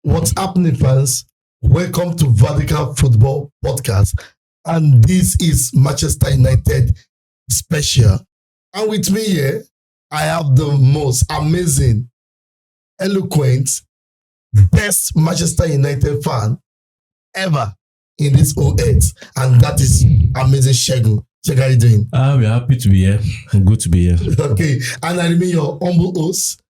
What's happening, fans? Welcome to Vertical Football Podcast. And this is Manchester United special. And with me here, I have the most amazing, eloquent, best Manchester United fan ever in this 08. And that is amazing Segun. Check how you doing? We're happy to be here. Good to be here. Okay. And I remain your humble host,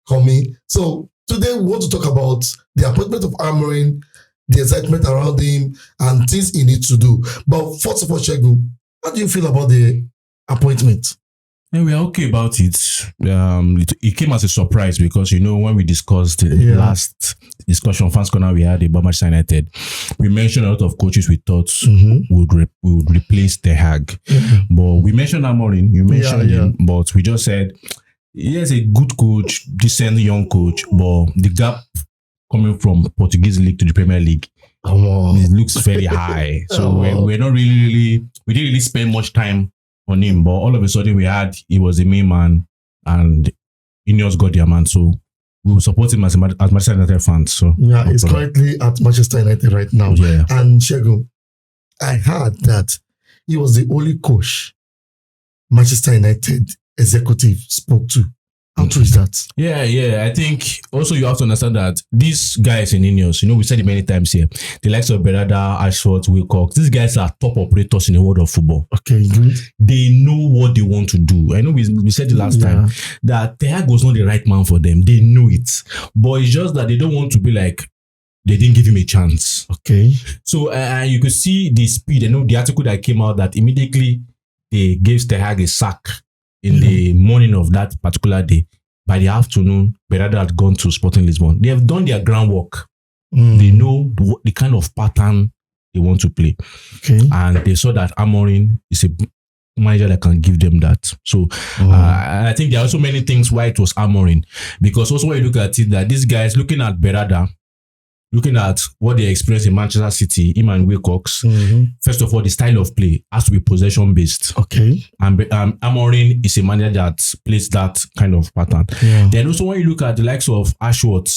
Komi. So today we want to talk about the appointment of Amorim, the excitement around him, and things he needs to do. But first of all, Segun, how do you feel about the appointment? And we are okay about it. It came as a surprise because, when we discussed the last discussion, Fans Corner, we had about Manchester United, we mentioned a lot of coaches we thought would replace Ten Hag. But we mentioned Amorim, you mentioned him, but we just said, he is a good coach, decent young coach, but the gap coming from Portuguese league to the Premier League, it looks very high. So we're not we didn't really spend much time on him, but all of a sudden he was the main man, and Ineos got their man. So we will support him as Manchester United fans. So he's currently at Manchester United right now. Yeah. And Segun, I heard that he was the only coach Manchester United executive spoke to. How true is that? Yeah. I think also you have to understand that these guys in Ineos, we said it many times here, the likes of Berada, Ashford, Wilcox, these guys are top operators in the world of football. Okay, good. They know what they want to do. I know we said the last time that Ten Hag was not the right man for them. They knew it. But it's just that they don't want to be like, they didn't give him a chance. Okay. So you could see the speed. The article that came out that immediately they gave Ten Hag a sack in the morning of that particular day. By the afternoon, Berada had gone to Sporting Lisbon. They have done their groundwork. They know the kind of pattern they want to play. Okay. And they saw that Amorim is a manager that can give them that. So I think there are also many things why it was Amorim. Because also when you look at it, that these guys, looking at Berada, looking at what they experienced in Manchester City, him and Wilcox, first of all, the style of play has to be possession-based. Okay. And Amorim is a manager that plays that kind of pattern. Yeah. Then also when you look at the likes of Ashford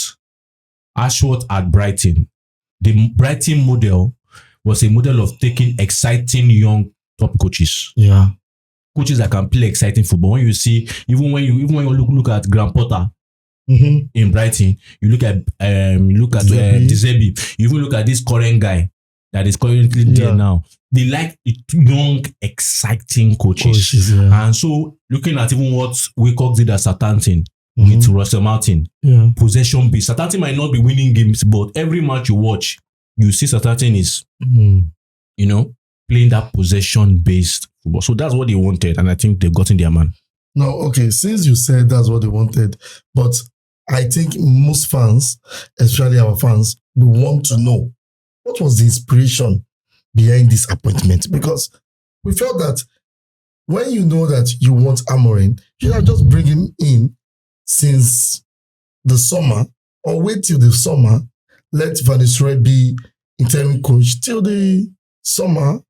at Brighton, the Brighton model was a model of taking exciting young top coaches. Yeah. Coaches that can play exciting football. When you see, even when you look at Graham Potter, in Brighton, you look at Dzeko. You even look at this current guy that is currently there now. They like young, exciting coaches. And so, looking at even what Wilcox did at Southampton with Russell Martin, possession based. Southampton might not be winning games, but every match you watch, you see Southampton is, playing that possession based football. So that's what they wanted, and I think they've gotten their man. No, okay. Since you said that's what they wanted, but I think most fans, especially our fans, we want to know what was the inspiration behind this appointment, because we felt that when you know that you want Amorim, you should just bring him in since the summer, or wait till the summer, let Van Nistelrooy be interim coach till the summer,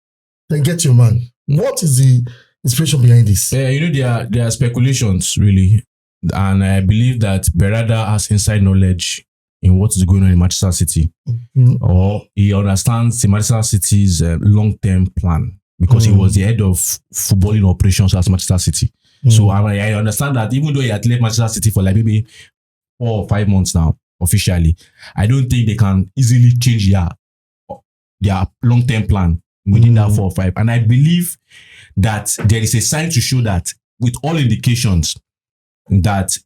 then get your man. What is the inspiration behind this? There are speculations, really. And I believe that Berada has inside knowledge in what is going on in Manchester City. Or he understands the Manchester City's long-term plan, because he was the head of footballing operations at Manchester City. So I understand that even though he had left Manchester City for like maybe 4 or 5 months now, officially, I don't think they can easily change their long-term plan within that 4 or 5. And I believe that there is a sign to show that, with all indications, that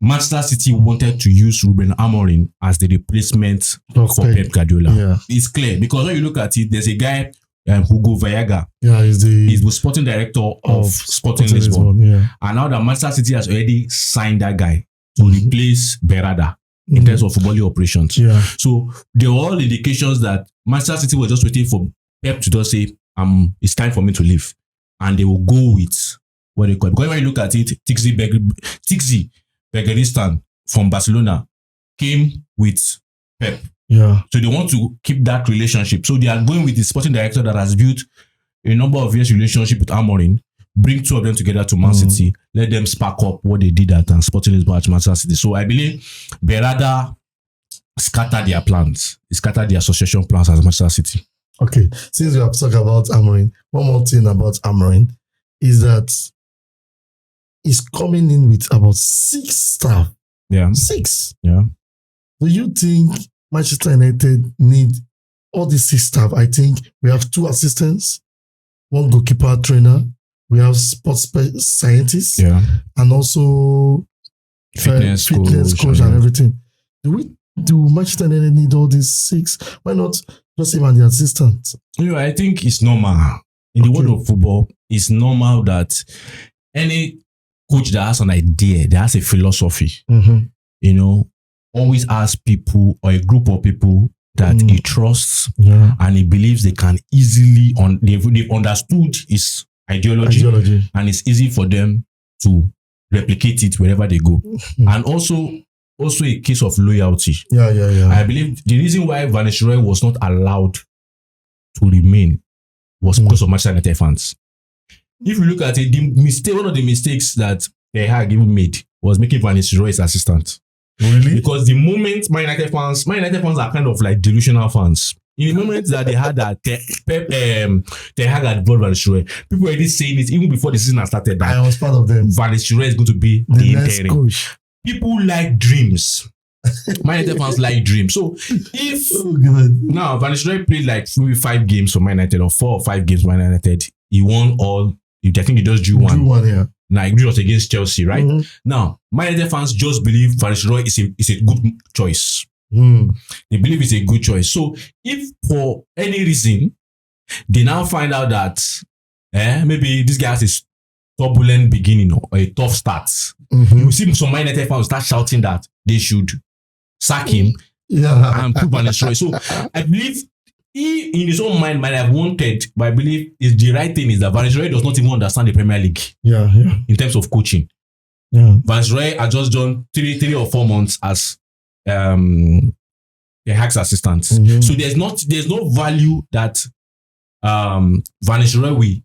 Manchester City wanted to use Ruben Amorim as the replacement for Pep Guardiola. Yeah. It's clear, because when you look at it, there's a guy, Hugo Villaga. Yeah, he's the sporting director of Sporting Lisbon. Yeah. And now that Manchester City has already signed that guy to replace Berada in terms of footballing operations. Yeah. So there were all indications that Manchester City was just waiting for Pep to just say, it's time for me to leave. And they will go with what they call it. Because when you look at it, Tixi Begiristain from Barcelona came with Pep. Yeah. So they want to keep that relationship. So they are going with the sporting director that has built a number of years relationship with Amorim, bring two of them together to Man City, let them spark up what they did at Sporting Lisbon at Manchester City. So I believe Berada scattered their plans. He scattered their association plans as Manchester City. Okay, since we have talked about Amorim, one more thing about Amorim is that he's coming in with about 6 staff. Yeah. 6. Yeah. Do you think Manchester United need all these 6 staff? I think we have 2 assistants, 1 goalkeeper trainer, we have sports scientists, and also fitness coach and everything. Do Manchester United need all these 6? Why not just even the assistants? I think it's normal. In the world of football, it's normal that any coach that has an idea, that has a philosophy, always ask people or a group of people that he trusts and he believes they can easily, they've understood his ideology and it's easy for them to replicate it wherever they go. And also a case of loyalty. I believe the reason why Van Nistelrooy was not allowed to remain was because of Manchester United fans. If you look at it, one of the mistakes that they had even made was making Van Nistelrooy his assistant. Really? Because the moment Man United fans are kind of like delusional fans. In the moment that they had that they had that Van Nistelrooy, people were already saying it even before the season had started. That I was part of them. Van Nistelrooy is going to be the next coach. People like dreams. Man United fans like dreams. So if now Van Nistelrooy played like maybe 5 games for Man United or 4 or 5 games for Man United, he won all. I think he just drew one. Like it was against Chelsea, right? Now, Man United fans just believe Van Nistelrooy is a good choice. They believe it's a good choice. So if for any reason they now find out that maybe this guy has a turbulent beginning or a tough start, you see some Man United fans start shouting that they should sack him and put Van Nistelrooy. So I believe he, in his own mind, might have wanted, but I believe the right thing is that Van Nistelrooy does not even understand the Premier League. In terms of coaching. Van Nistelrooy has just done 3 or 4 months as the Hack's assistant. So there's no value that Van Nistelrooy will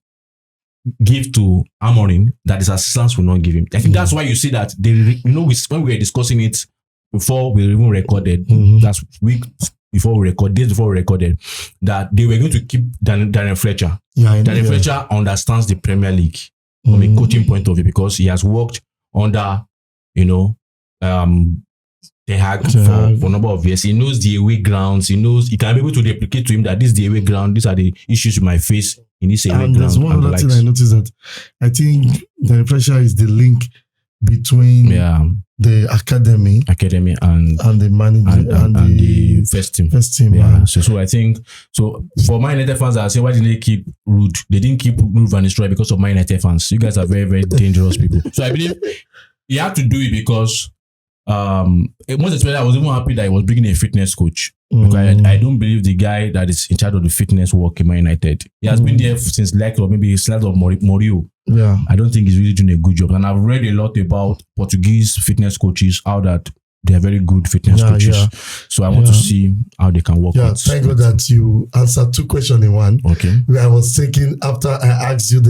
give to Amorim that his assistants will not give him. I think that's why you see that when we were discussing it before we even recorded, that's week before we record, days before we recorded, that they were going to keep Daniel Fletcher. Daniel Fletcher understands the Premier League from a coaching point of view because he has worked under, the Hack for a number of years. He knows the away grounds. He can be able to replicate to him that this is the away ground. These are the issues you might face in this away ground. There's one other thing I noticed that I think Daniel Fletcher is the link between the academy and the manager and the first team. So I think for Man United fans, I say why didn't they keep Ruud? They didn't keep Ruud Van Nistelrooy because of Man United fans. You guys are very, very dangerous people. So I believe he had to do it because most especially I was even happy that he was bringing a fitness coach. Because I don't believe the guy that is in charge of the fitness work in Man United. He has been there since or maybe slide of Mourinho. I don't think he's really doing a good job. And I've read a lot about Portuguese fitness coaches, how that they are very good fitness coaches. So I want to see how they can work. Thank God that you answered 2 questions in one. Okay. I was thinking after I asked you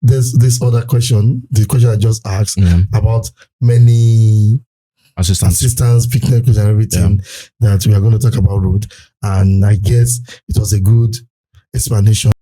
this other question, the question I just asked about many assistants, fitness coaches and everything that we are going to talk about Ruud. And I guess it was a good explanation.